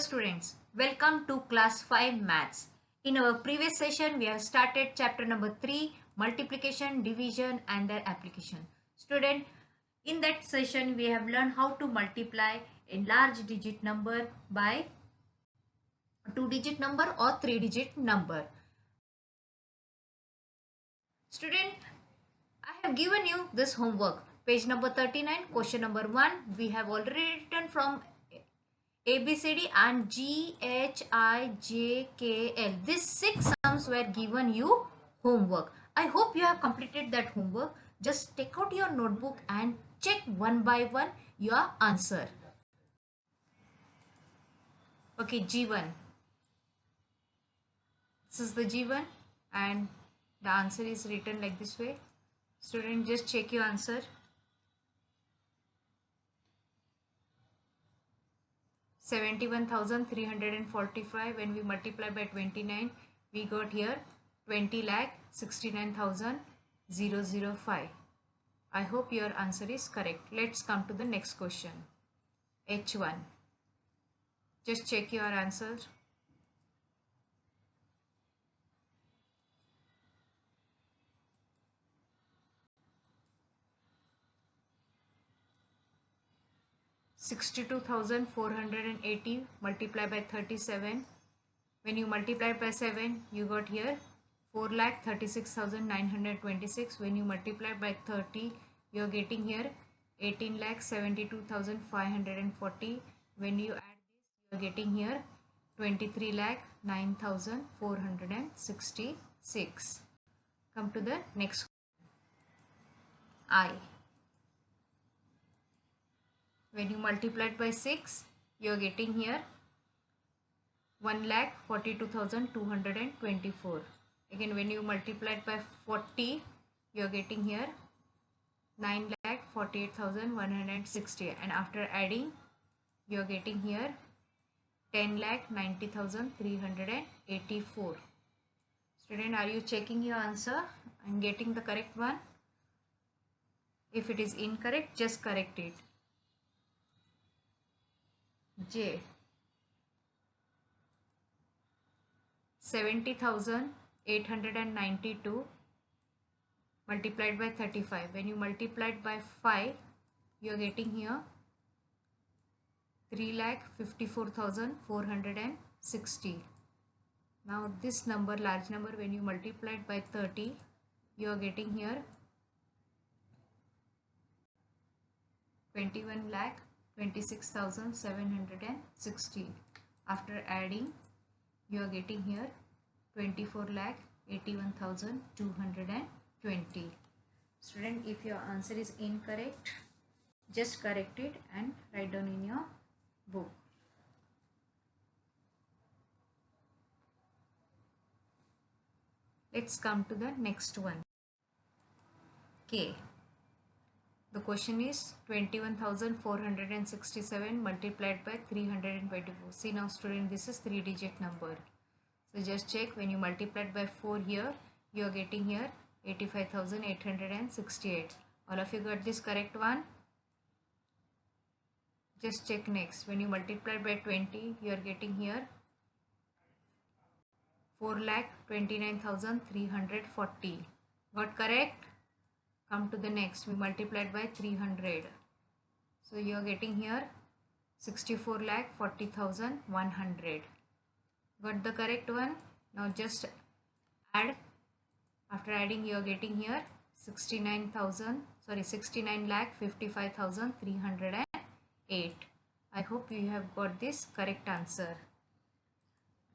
students, welcome to class 5 maths. In our previous session, we have started chapter number 3, multiplication, division and their application. Student, in that session, we have learned how to multiply a large digit number by a 2-digit number or 3-digit number. Student, I have given you this homework. Page number 39, question number 1. We have already written from ABCD and GHIJKL. These 6 sums were given you homework. I hope you have completed that homework. Just take out your notebook and check one by one your answer. Okay, G1. This is the G1 and the answer is written like this way. Student, just check your answer. 71,345. When we multiply by 29, we got here 20,69,005. I hope your answer is correct. Let's come to the next question. H1. Just check your answer. $62,480 multiplied by 37. When you multiply by 7, you got here 4,36,926. When you multiply by 30, you are getting here 18,72,540. When you add this, you are getting here 23,09,466. Come to the next. I. When you multiply it by 6, you are getting here 1,42,224. Again, when you multiply it by 40, you are getting here 9,48,160. And after adding, you are getting here 10,90,384. Student, are you checking your answer and getting the correct one? If it is incorrect, just correct it. J. 70,892 multiplied by 35. When you multiply it by 5, you are getting here 3,54,460. Now this number, large number, when you multiply it by 30, you are getting here 21,26,760. After adding, you are getting here 24,81,220. Student, if your answer is incorrect, just correct it and write down in your book. Let's come to the next one. K. The question is 21,467 multiplied by 324. See now student, this is 3-digit number. So just check, when you multiply it by 4 here, you are getting here 85,868. All of you got this correct one? Just check next. When you multiply by 20, you are getting here 4,29,340. Got correct? Come to the next. We multiplied by 300. So you are getting here 64,40,100. Got the correct one? Now just add. After adding, you are getting here 69,55,308. I hope you have got this correct answer.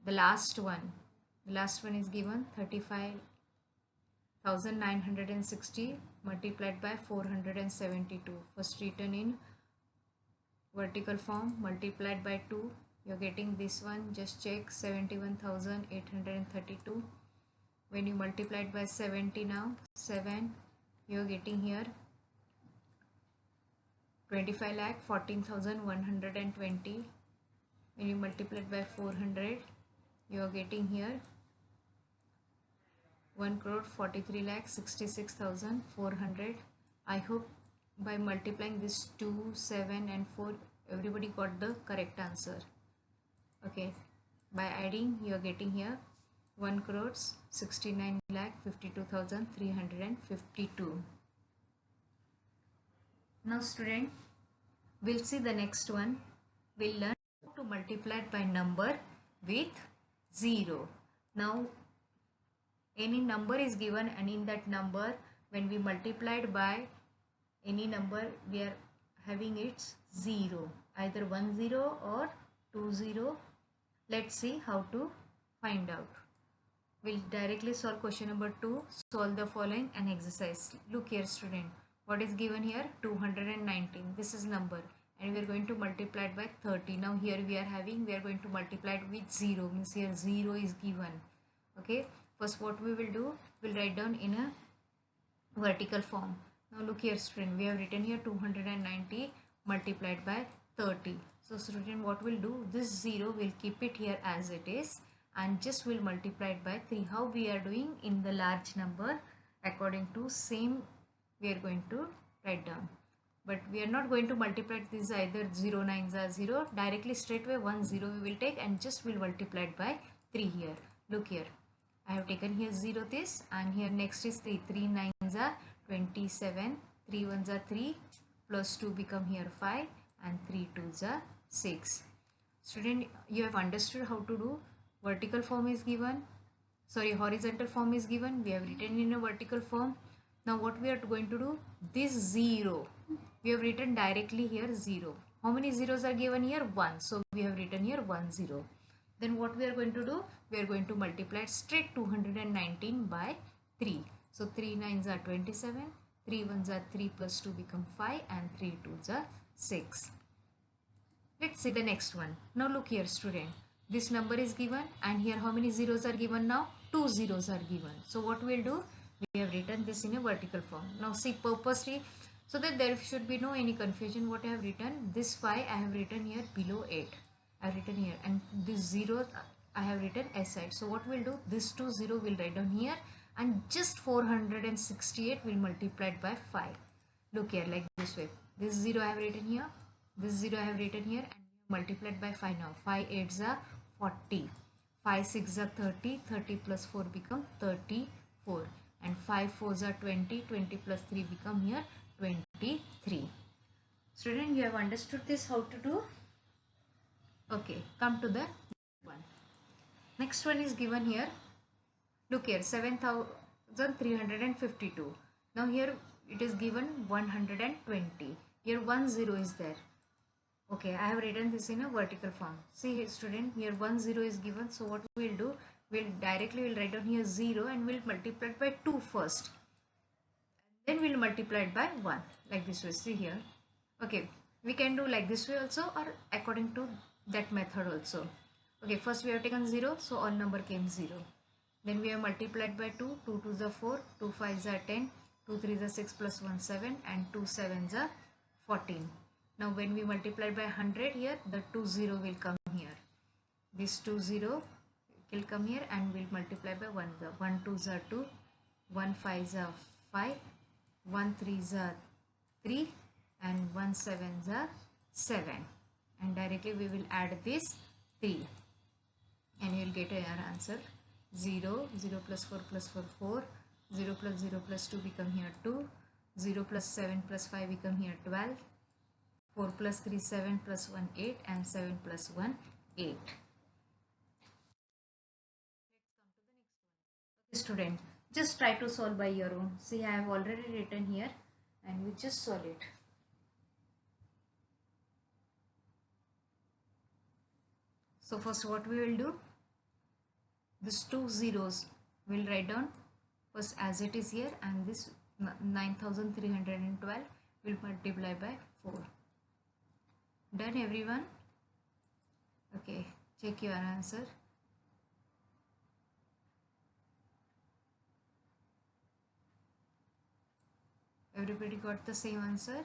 The last one. The last one is given 35,960 multiplied by 472. First written in vertical form, multiplied by 2. You're getting this one. Just check, 71,832. When you multiply it by 70 now, 7, you're getting here 25,14,120. When you multiply it by 400, you're getting here 1,43,66,400. I hope by multiplying this 2, 7 and 4, everybody got the correct answer. Okay, by adding you are getting here 1 crores 69 lakh 52,352. Now student, we'll see the next one. We'll learn how to multiply by number with 0. Now any number is given, and in that number when we multiplied by any number we are having its 0, either 10 or 20. Let's see how to find out. We'll directly solve question number 2. Solve the following an exercise. Look here student, what is given here? 219. This is number, and we are going to multiply it by 30. Now here we are going to multiply it with 0, means here 0 is given. Okay, first what we will do, we'll write down in a vertical form. Now look here student, we have written here 290 multiplied by 30. So student, what we'll do, this 0 will keep it here as it is, and just will multiply it by 3. How we are doing in the large number, according to same we are going to write down, but we are not going to multiply this either 0 9s are 0, directly straight away 1 0 we will take and just will multiply it by 3 here. Look here, I have taken here 0 this, and here next is 3. 3 9s are 27, 3 1s are 3, plus 2 become here 5, and 3 2s are 6. Student, you have understood how to do. Vertical form is given, sorry, horizontal form is given, we have written in a vertical form. Now what we are going to do, this 0 we have written directly here 0. How many zeros are given here? 1. So we have written here 1 0. Then what we are going to do, we are going to multiply straight 219 by 3. So 3 9s are 27, 3 1s are 3, plus 2 become 5, and 3 2s are 6. Let's see the next one. Now look here student, this number is given, and here how many zeros are given now? 2 zeros are given. So what we'll do, we have written this in a vertical form. Now see, purposely, so that there should be no any confusion, what I have written, this 5 I have written here below 8. I have written here, and this 0 I have written aside. So what we'll do, this 2 0 will write down here, and just 468 will multiply it by 5. Look here, like this way. This 0 I have written here, this 0 I have written here, and we have multiplied by 5 now. 5 8s are 40, 5 6 are 30, 30 plus 4 become 34, and 5 4s are 20, 20 plus 3 become here 23. Student, you have understood this how to do? Okay, come to the one. Next one is given here. Look here, 7,352. Now here it is given 120. Here 1 0 is there. Okay, I have written this in a vertical form. See here student, here 1 0 is given. So what we will do, we'll directly write down here 0, and we'll multiply it by 2 first. Then we'll multiply it by 1, like this way. See here. Okay, we can do like this way also, or according to that method also. Okay, first we have taken 0, so all number came 0. Then we have multiplied by 2, 2 2s are 4, 2 5s are 10, 2 3s are 6 plus 1 7, and 2 7s are 14. Now when we multiply by 100 here, the 2 0 will come here. This 2 0 will come here, and we'll multiply by 1. The 1 2s are 2, 1 5s are 5, 1 3s are 3, and 1 7s are 7. And directly we will add this 3, and you will get our answer. 0, 0 plus 4 plus 4, 4, 0 plus 0 plus 2 become here 2, 0 plus 7 plus 5 become here 12, 4 plus 3 7 plus 1 8, and 7 plus 1 8. Student, just try to solve by your own. See, I have already written here, and we just solve it. So first what we will do, this 2 zeros we'll write down first as it is here, and this 9,312 will multiply by 4. Done everyone? Okay, check your answer. Everybody got the same answer?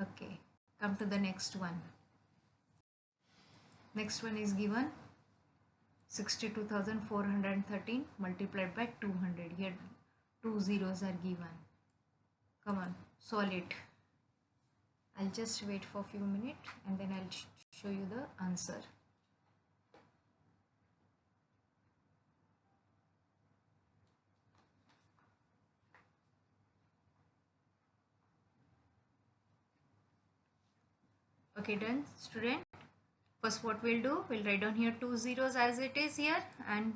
Okay, come to the next one. Next one is given 62,413 multiplied by 200. Here 2 zeros are given. Come on, solve it. I'll just wait for a few minutes and then I'll show you the answer. Okay, done, student. First, what we'll do, we'll write down here 2 zeros as it is here, and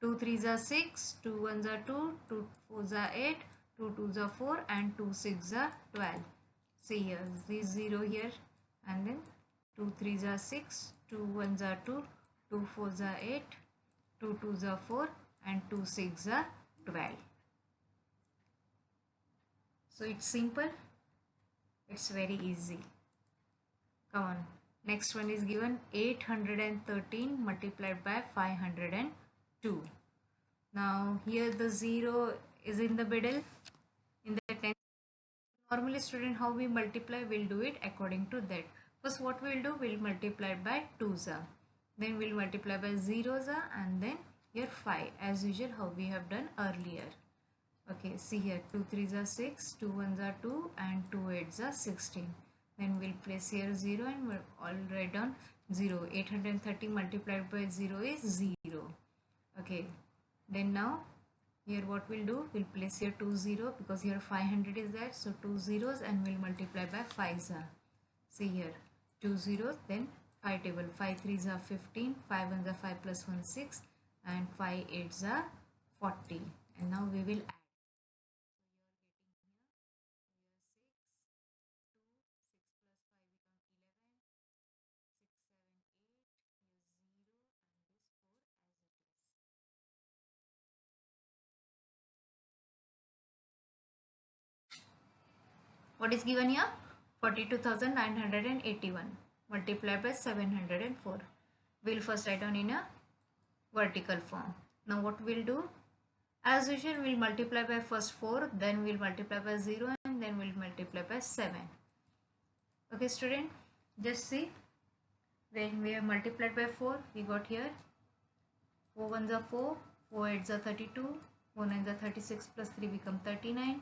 2 threes are 6, 2 ones are 2, 2 fours are 8, 2 twos are 4, and 2 six are 12. See here, this 0 here, and then 2 threes are 6, 2 ones are 2, 2 fours are 8, 2 twos are 4, and 2 six are 12. So it's simple, it's very easy. Come on. Next one is given 813 multiplied by 502. Now here the 0 is in the middle. In the 10th, normally student how we multiply, we'll do it according to that. First what we'll do, we'll multiply by 2's. Then we'll multiply by 0's and then here 5 as usual how we have done earlier. Okay, see here 2 threes are 6, 2 ones are 2 and 2 eights are 16. Then we'll place here 0 and we'll all write down 0. 830 multiplied by 0 is 0. Okay, then now here what we'll do, we'll place here 2 0 because here 500 is there, so 2 zeros and we'll multiply by 5's. See here 2 zeros, then 5 table, 5 threes are 15, 5 ones are 5 plus 1 6 and 5 eights are 40. And now we will add. What is given here? 42,981 multiplied by 704. We'll first write down in a vertical form. Now what we'll do? As usual, we'll multiply by first 4, then we'll multiply by 0 and then we'll multiply by 7. Okay student, just see. When we have multiplied by 4, we got here 4 ones are 4, 4 eights are 32, 4 nines are 36 plus 3 become 39.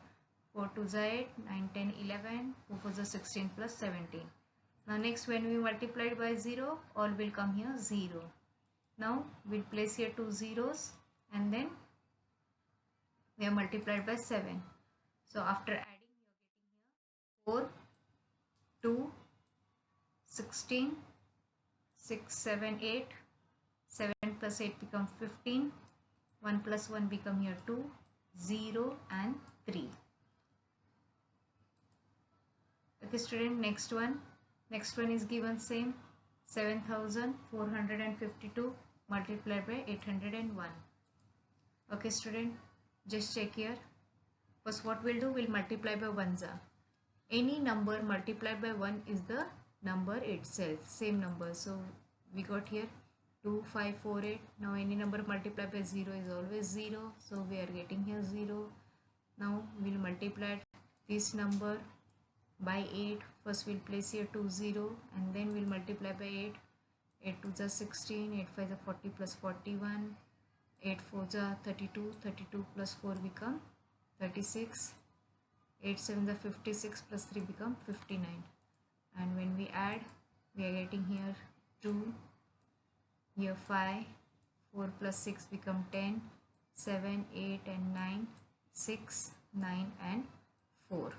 4 2s are 8, 9, 10, 11, 4 4s are 16 plus 17. Now next when we multiplied by 0, all will come here 0. Now we'll place here 2 zeros and then we are multiplied by 7. So after adding you are getting here 4, 2, 16, 6, 7, 8, 7 plus 8 become 15, 1 plus 1 become here 2, 0 and 3. Okay student, next one is given same 7,452 multiplied by 801. Okay student, just check here. First what we'll do, we'll multiply by 1's. Any number multiplied by 1 is the number itself, same number. So we got here 2, 5, 4, 8. Now any number multiplied by 0 is always 0. So we are getting here 0. Now we'll multiply this number by 8. First we'll place here 2 0 and then we'll multiply by 8. 8 2s are 16, 8 5s are 40 plus 41, 8 4s are 32, 32 plus 4 become 36, 8 7s are 56 plus 3 become 59. And when we add, we are getting here 2, here 5, 4 plus 6 become 10, 7, 8 and 9, 6, 9 and 4.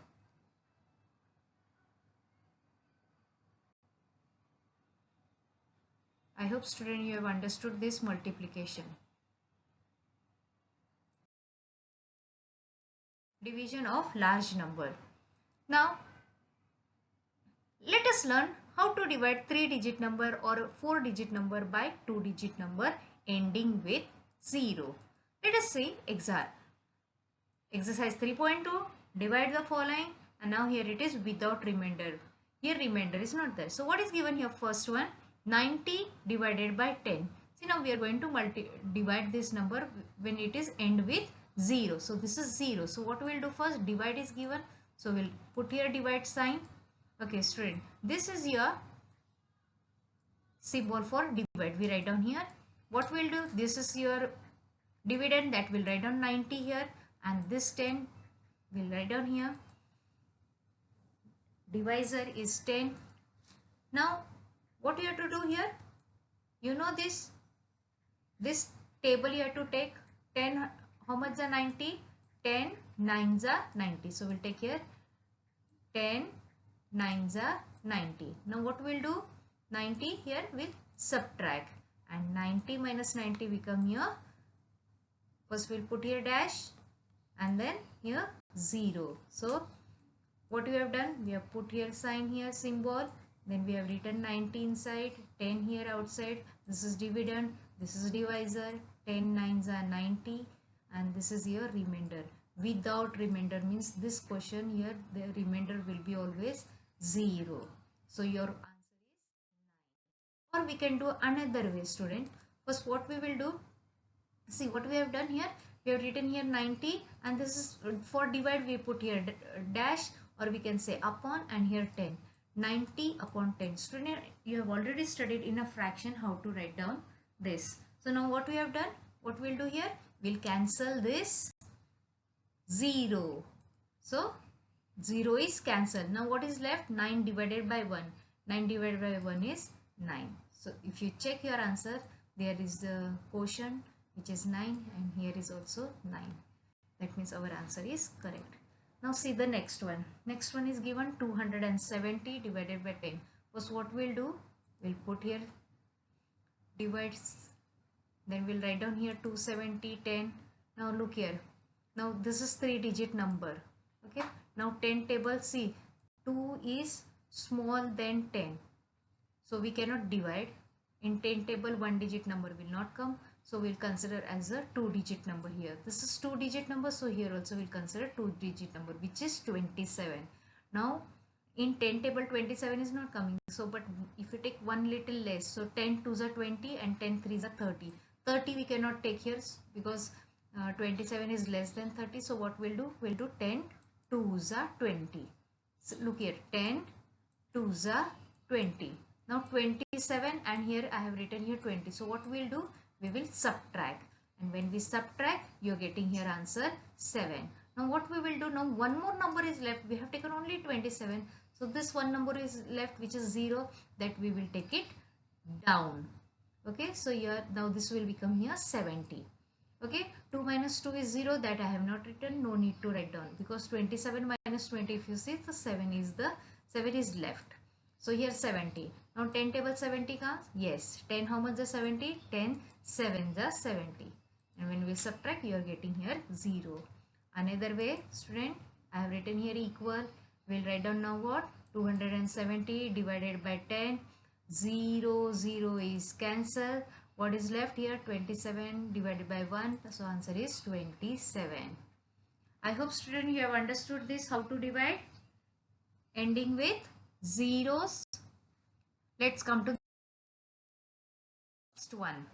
I hope student you have understood this multiplication. Division of large number. Now let us learn how to divide 3-digit number or 4-digit number by 2-digit number ending with 0. Let us see exercise 3.2. Divide the following, and now here it is without remainder. Here remainder is not there. So what is given here? First one, 90 divided by 10. See, now we are going to divide this number when it is end with 0. So this is 0. So what we will do first, divide is given. So we'll put here divide sign. Okay student, this is your symbol for divide. We write down here. What we'll do, this is your dividend, that will write down 90 here, and this 10 we'll write down here. divisor is 10. Now what you have to do here, you know this table you have to take 10, how much are 90, 10 nines are 90, so we'll take here 10 nines are 90. Now what we'll do, 90 here we'll subtract, and 90 minus 90 become here, first we'll put here dash and then here 0. So what we have done, we have put here sign here symbol, then we have written 90 inside, 10 here outside, this is dividend, this is divisor, 10 nines are 90, and this is your remainder. Without remainder means this question here the remainder will be always 0. So your answer is 9. Or we can do another way, student. First what we will do, see what we have done here, we have written here 90, and this is for divide we put here dash, or we can say upon, and here 10. 90 upon 10. Student, you have already studied in a fraction how to write down this. So now what we have done, what we'll do here, we'll cancel this 0. So 0 is cancelled. Now what is left, 9 divided by 1. 9 divided by 1 is 9. So if you check your answer, there is the quotient which is 9, and here is also 9. That means our answer is correct. Now see the next one. Next one is given 270 divided by 10. First what we'll do, we'll put here divides, then we'll write down here 270, 10. Now look here. Now this is 3-digit number. Okay. Now 10 table, see 2 is small than 10. So we cannot divide. In 10 table 1-digit number will not come. So we'll consider as a 2-digit number here. This is 2-digit number, so here also we'll consider 2-digit number, which is 27. Now in 10 table 27 is not coming. So but if you take one little less, so 10 2s are 20 and 10 3s are 30. 30 we cannot take here because 27 is less than 30. So what we'll do, we'll do 10 2s are 20. So look here, 10 2s are 20. Now 27, and here I have written here 20. So what we'll do, we will subtract, and when we subtract, you're getting here answer 7. Now what we will do, now one more number is left. We have taken only 27, so this one number is left which is 0, that we will take it down. Okay, so here now this will become here 70. Okay, 2 minus 2 is 0, that I have not written, no need to write down, because 27 minus 20, if you see, the 7 is left. So here 70. Now 10 table 70 comes? Yes. 10 how much is 70? 10 7 is 70. And when we subtract, you are getting here 0. Another way, student, I have written here equal. We'll write down now what? 270 divided by 10. 0, 0 is cancelled. What is left here? 27 divided by 1. So answer is 27. I hope, student, you have understood this, how to divide. Ending with zeros. Let's come to next one.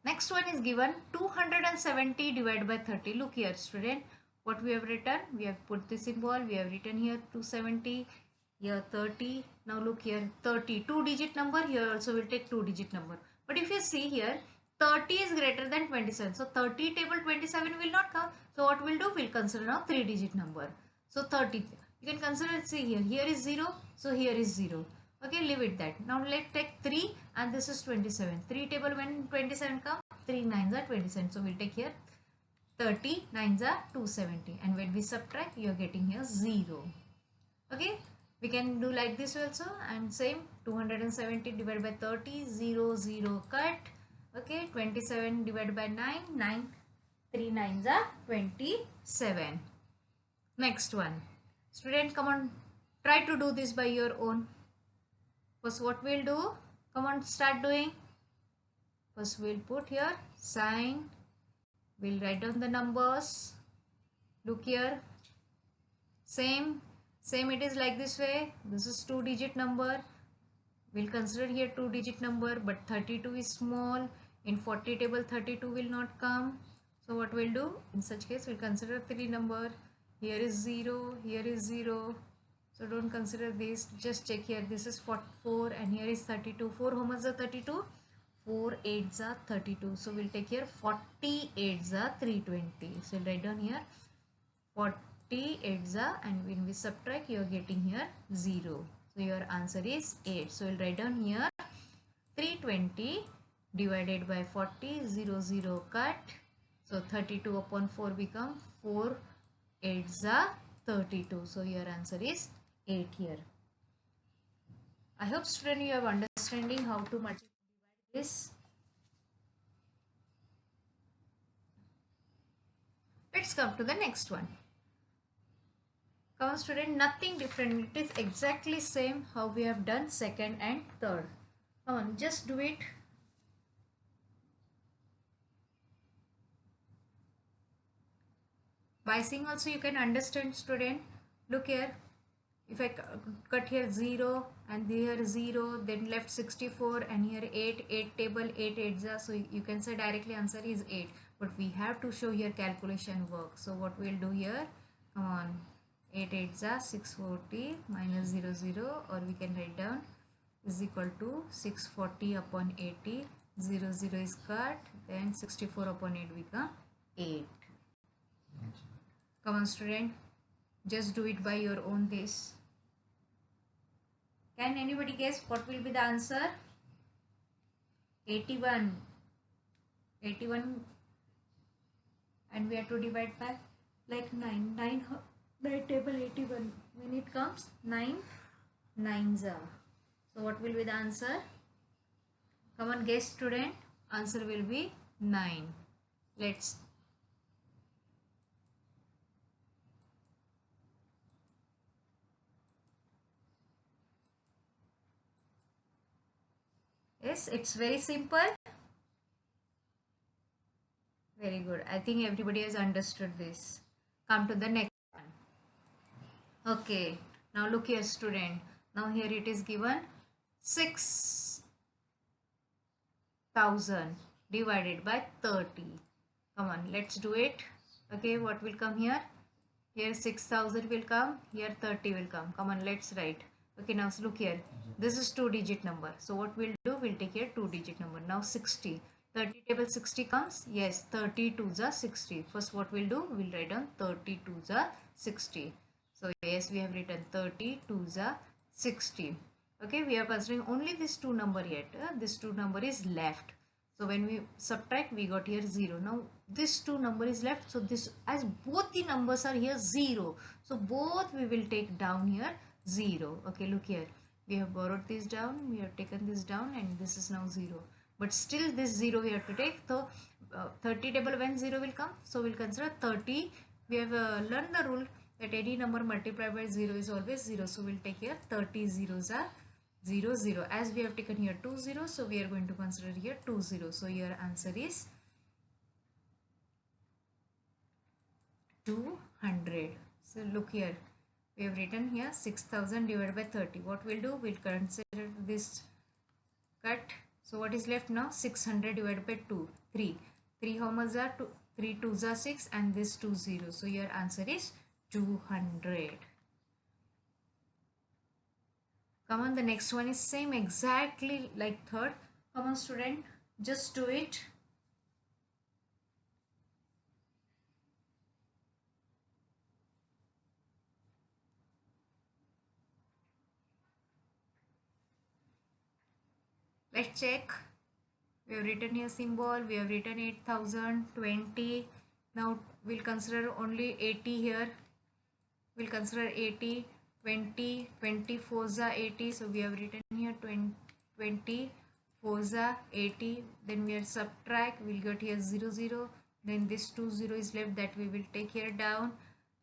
Next one is given 270 divided by 30. Look here, student, what we have written, we have put the symbol, we have written here 270, here 30. Now look here, 30, 2-digit number, here also we'll take 2-digit number. But if you see here, 30 is greater than 27. So 30 table 27 will not come. So what we'll do, we'll consider now 3-digit number. So 30, you can consider, see here is 0, so here is 0. Okay, leave it that. Now let's take 3, and this is 27. 3 table when 27 come, 3 9s are 27. So we'll take here 30, 9s are 270. And when we subtract, you are getting here 0. Okay, we can do like this also, and same 270 divided by 30, 0, 0 cut. Okay, 27 divided by 9, 9, 3 9s are 27. Next one. Student, come on, try to do this by your own. First what we'll do, come on, start doing. First we'll put here sign, we'll write down the numbers. Look here, same it is like this way. This is 2-digit number, we'll consider here 2-digit number, but 32 is small. In 40 table 32 will not come. So what we'll do, in such case we'll consider 3 number. Here is 0, here is 0. So don't consider this, just check here, this is 44 and here is 32. 4 how much is 32? 4 8s are 32. So we'll take here 48s are 320. So we'll write down here 40 8s are, and when we subtract you are getting here 0. So your answer is 8. So we'll write down here 320 divided by 40, 0 0 cut. So 32 upon 4 become 4 8s are 32. So your answer is 8 here. I hope student you have understanding how to multiply this. Let's come to the next one. Come on student, nothing different. It is exactly same how we have done second and third. Come on, just do it. By seeing also you can understand student. Look here. If I cut here 0 and here 0, then left 64 and here 8, 8 table, 8 8s are. So you can say directly answer is 8. But we have to show here calculation work. So what we'll do here, come on, 8 8s are 640 minus 0 0, or we can write down is equal to 640 upon 80, 0 0 is cut, then 64 upon 8 become 8. Come on student, just do it by your own pace. Can anybody guess what will be the answer? 81. 81, and we have to divide by like 9. 9 table 81. When it comes 9 9s are. So what will be the answer? Come on, guess student. Answer will be 9. Let's yes, it's very simple. Very good. I think everybody has understood this. Come to the next one. Okay. Now look here student. Now here it is given 6,000 divided by 30. Come on, let's do it. Okay, what will come here? Here 6,000 will come. Here 30 will come. Come on, let's write. Okay, now look here. This is 2-digit number. So what we'll do, we'll take here 2-digit number. Now 60. 30 table 60 comes. Yes, 32s are 60. First what we'll do, we'll write down 32s are 60. So yes, we have written 32s are 60. Okay, we are considering only this two number yet. This two number is left. So when we subtract, we got here 0. Now this two number is left. So this, as both the numbers are here 0. So both we will take down here 0. Okay, look here. We have borrowed this down. We have taken this down, and this is now 0. But still this 0 we have to take. So 30 table when 0 will come. So we'll consider 30. We have learned the rule that any number multiplied by 0 is always 0. So we'll take here 30 zeros are 0 0. As we have taken here 2 0, so we are going to consider here 2 0. So your answer is 200. So look here, we have written here 6,000 divided by 30. What we'll do, we'll consider this cut. So what is left now? 600 divided by 2, 3. 3 how much are 2? 3 2s are 6, and this 2 0. So your answer is 200. Come on, the next one is same exactly like third. Come on student, just do it. Let's check. We have written here symbol. We have written 8,000, 20. Now we'll consider only 80 here. We'll consider 80, 20, 24s are 80. So we have written here 20, 4s are 80. Then we are subtract. We'll get here 0, 0. Then this 2 0 is left, that we will take here down,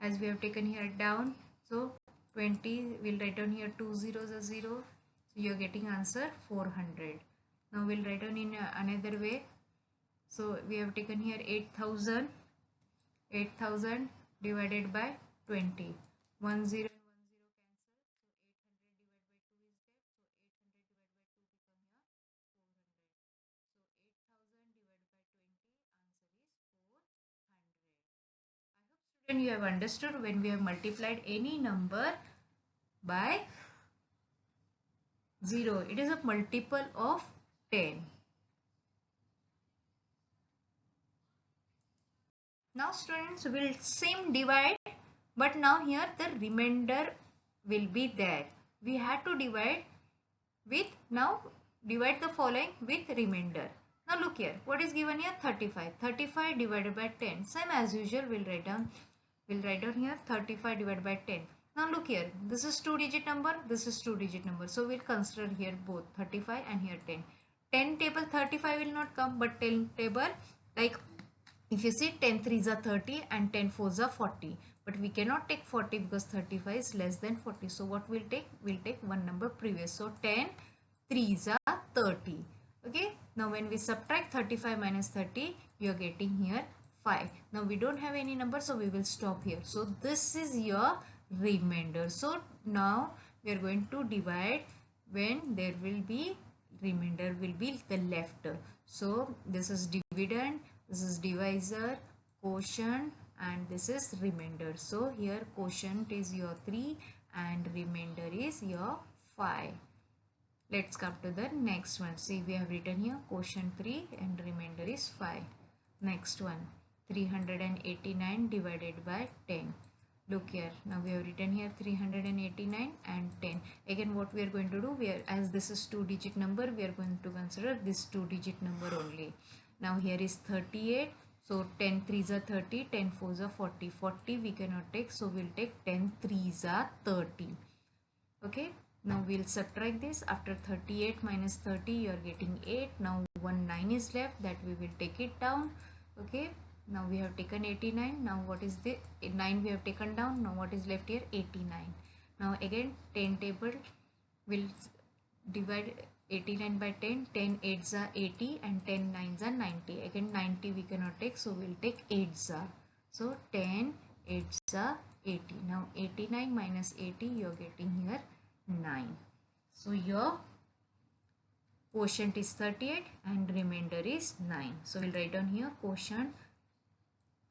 as we have taken here down. So 20, we'll write down here 2 zeros are 0. So you're getting answer 400. Now we'll write down in another way. So we have taken here 8,000. 8,000 divided by 20. 1 0 and 1 0 cancel. So 800 divided by 2 is left. So 800 divided by 2 become here 400. So 8,000 divided by 20. Answer is 400. I hope student you have understood when we have multiplied any number by 0. It is a multiple of 10. Now students, will same divide but now here the remainder will be there. We had to divide with, now divide the following with remainder. Now look here, what is given here? 35. 35 divided by 10. Same as usual, we'll write down here 35 divided by 10. Now look here, this is 2-digit number, this is 2-digit number. So we'll consider here both 35 and here 10. 10 table 35 will not come, but 10 table, like if you see 10 3s are 30 and 10 4s are 40. But we cannot take 40 because 35 is less than 40. So what we'll take? We'll take one number previous. So 10 3s are 30. Okay. Now when we subtract 35 minus 30, you are getting here 5. Now we don't have any number, so we will stop here. So this is your remainder. So now we are going to divide when there will be remainder will be the left. So this is dividend, this is divisor, quotient, and this is remainder. So here quotient is your 3 and remainder is your 5. Let's come to the next one. See, we have written here quotient 3 and remainder is 5. Next one, 389 divided by 10. Look here, now we have written here 389 and 10. Again, what we are going to do, we are, as this is 2-digit number, we are going to consider this 2-digit number only. Now here is 38. So 10 3s are 30, 10 4s are 40. 40 we cannot take, so we'll take 10 3s are 30. Okay, now we'll subtract this. After 38 minus 30, you are getting 8. Now 9 is left, that we will take it down. Okay, now we have taken 89. Now what is the 9 we have taken down? Now what is left here? 89. Now again 10 table will divide 89 by 10. 10 8s are 80 and 10 9s are 90. Again 90 we cannot take, so we'll take 8s are. So 10 8s are 80. Now 89 minus 80, you are getting here 9. So your quotient is 38 and remainder is 9. So we'll write down here quotient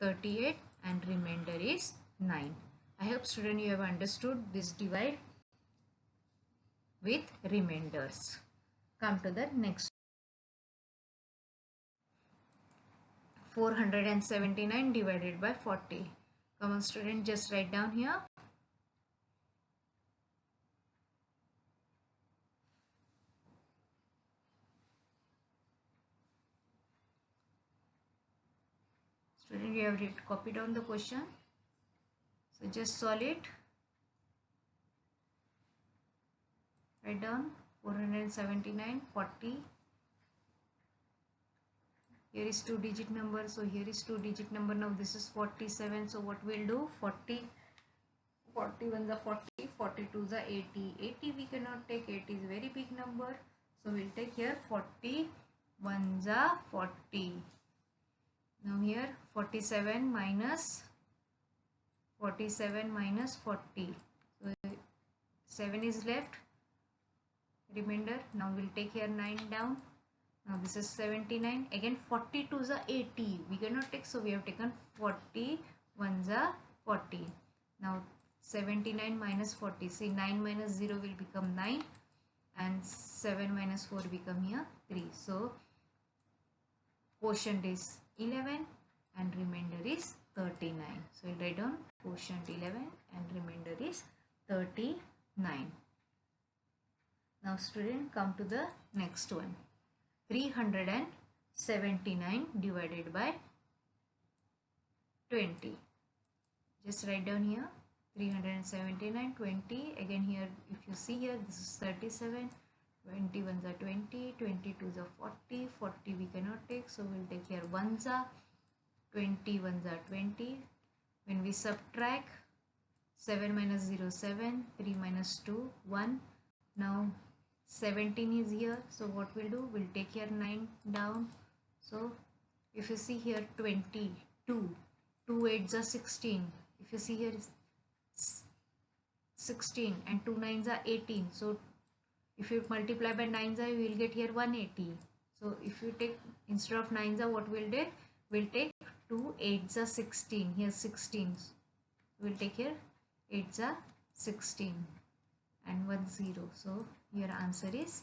38 and remainder is 9. I hope student you have understood this divide with remainders. Come to the next. 479 divided by 40. Come on student, just write down here. Student, you have copied down the question. So just solve it. Write down 479, 40. Here is 2-digit number, so here is 2-digit number. Now this is 47. So what we'll do? 40 ones are 40, 42s are 80. 80 we cannot take, 80 is very big number. So we'll take here 40 ones are 40. Now here 47 minus 40. So 7 is left. Remainder. Now we'll take here 9 down. Now this is 79. Again 42s are 80. We cannot take, so we have taken 40 ones are 40. Now 79 minus 40. See, 9 minus 0 will become 9 and 7 minus 4 become here 3. So quotient is 11 and remainder is 39. So we'll write down quotient 11 and remainder is 39. Now student, come to the next one. 379 divided by 20. Just write down here 379, 20. Again here, if you see here, this is 37. 20 ones are 20, 22s are 40. 40 we cannot take, so we'll take here ones are 20, ones are 20. When we subtract 7 minus 0, 7, 3 minus 2, 1. Now 17 is here, so what we'll do? We'll take here 9 down. So if you see here 22, 2 8s are 16. If you see here 16 and 2 9s are 18. So if you multiply by 9s, you will get here 180. So if you take, instead of 9s, what we'll do? We'll take 2 8s are 16. Here 16. We'll take here 8s are 16 and 1 0. So your answer is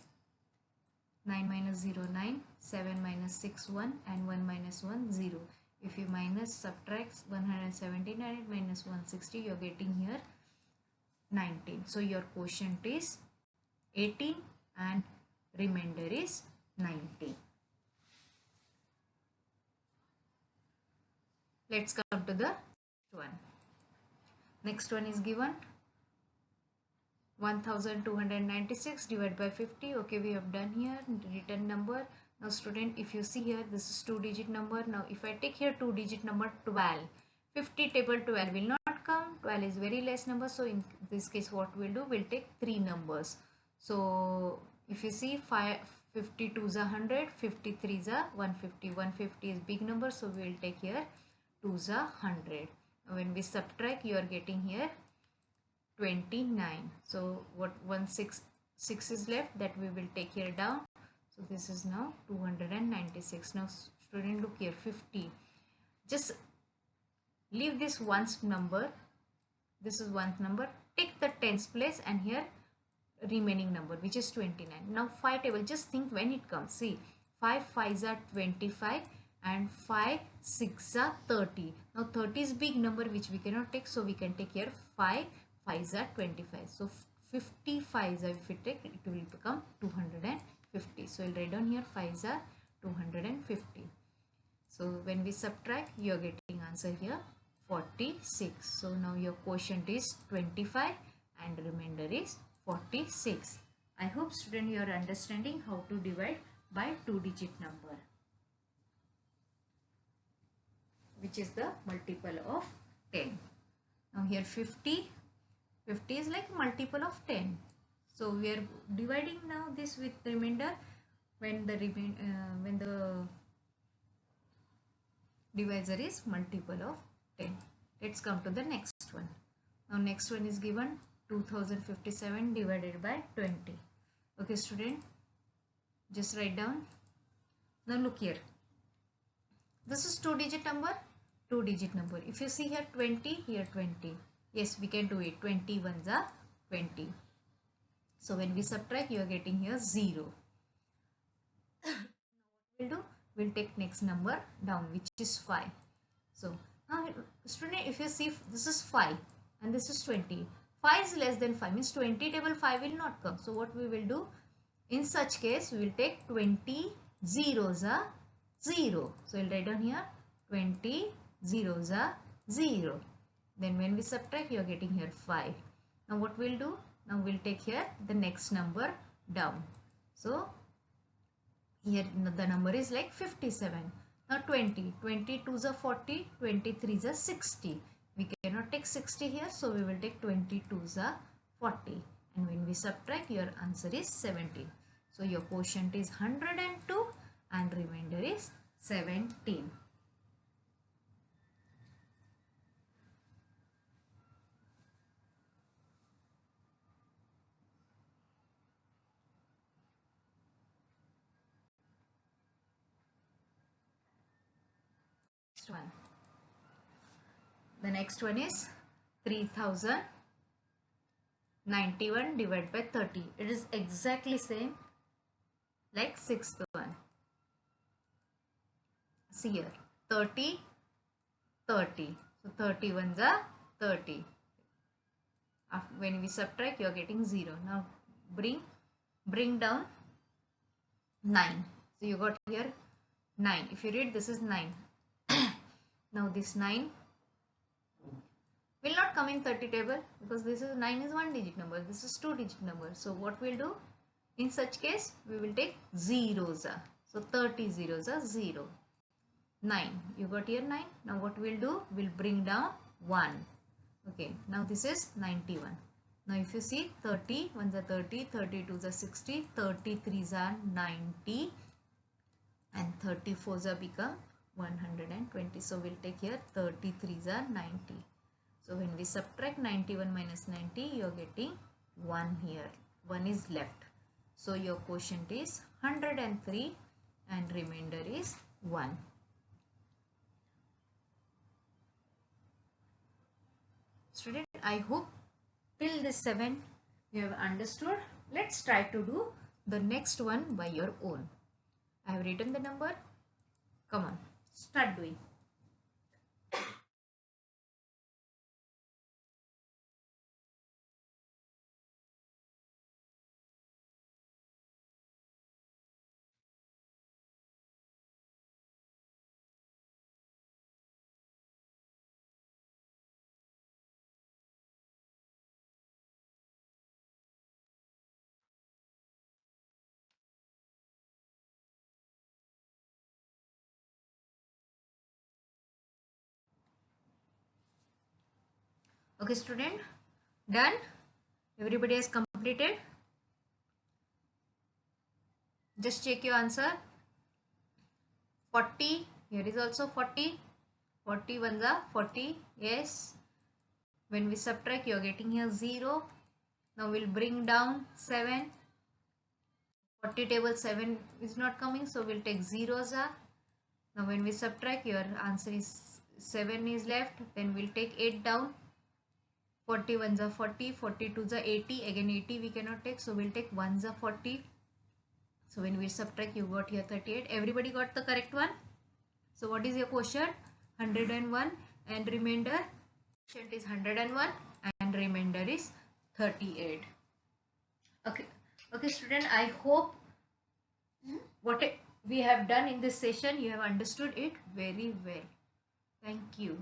9 minus 0 9, 7 minus 6 1 and 1 minus 1 0. If you minus subtract 179 minus 160, you're getting here 19. So your quotient is 18 and remainder is 19. Let's come to the one. Next one is given 1296 divided by 50. Okay, we have done here written number. Now student, if you see here, this is 2-digit number. Now if I take here 2-digit number 12, 50 table 12 will not come. 12 is very less number. So in this case what we'll do, we'll take 3 numbers. So if you see 52 is 100, 53 is 150. 150 is big number, so we will take here 2 is 100. When we subtract, you are getting here 29. So what 166 is left, that we will take here down. So this is now 296. Now student, look here, 50. Just leave this ones number. This is ones number. Take the tens place and here remaining number, which is 29. Now 5 table, just think when it comes. See, 5 5s are 25 and 5 6 are 30. Now 30 is big number which we cannot take, so we can take here 5 5s are 25. So 55s, if we take, it will become 250. So we'll write down here 5s are 250. So when we subtract, you are getting answer here 46. So now your quotient is 25 and remainder is 46. I hope student you are understanding how to divide by 2-digit number, which is the multiple of 10. Now here 50 is like multiple of 10. So we are dividing now this with remainder when the divisor is multiple of 10. Let's come to the next one. Now next one is given 2057 divided by 20. Okay student, just write down. Now look here, this is 2-digit number, 2-digit number. If you see here 20, here 20. Yes, we can do it. 20 ones are 20. So when we subtract, you are getting here 0. We'll do, we'll take next number down, which is 5. So now student, if you see, this is 5 and this is 20. 5 is less than 5, means 20 table 5 will not come. So what we will do, in such case, we will take 20 zeros are 0. So we'll write down here 20 zeros are 0. Then when we subtract, you are getting here 5. Now what we'll do, now we'll take here the next number down. So here the number is like 57. Now 20 2s are 40, 23s are 60. We cannot take 60 here, so we will take 22s are 40. And when we subtract, your answer is 70. So your quotient is 102 and remainder is 17. One. The next one is 3091 divided by 30. It is exactly same like sixth one. See here 30 30. So 30 ones are 30. When we subtract, you are getting 0. Now bring down 9. So you got here 9. If you read, this is 9. Now this 9 will not come in 30 table because this is 9 is 1-digit number, this is 2-digit number. So what we'll do, in such case we will take zeros. So 30 zeros are 0. 9, you got here 9. Now what we'll do, we'll bring down 1. Okay, now this is 91. Now if you see 30 ones are 30, 32s are 60, 33s are 90 and 34s are become 120. So we'll take here 33s are 90. So when we subtract 91 minus 90, you are getting 1 here. 1 is left. So your quotient is 103 and remainder is 1. Student, I hope till this 7 you have understood. Let's try to do the next one by your own. I have written the number. Come on, start doing. Okay, student, done? Everybody has completed? Just check your answer. 40, here is also 40. 40 ones are 40, yes. When we subtract, you are getting here 0. Now we'll bring down 7. 40 table 7 is not coming, so we'll take zeros. Now when we subtract, your answer is 7 is left. Then we'll take 8 down. 40 ones are 40, 42 is 80. Again 80 we cannot take, so we'll take 1s are 40. So when we subtract, you got here 38. Everybody got the correct one? So what is your quotient? 101, and remainder? Quotient is 101 and remainder is 38. Okay student, I hope what we have done in this session, you have understood it very well. Thank you.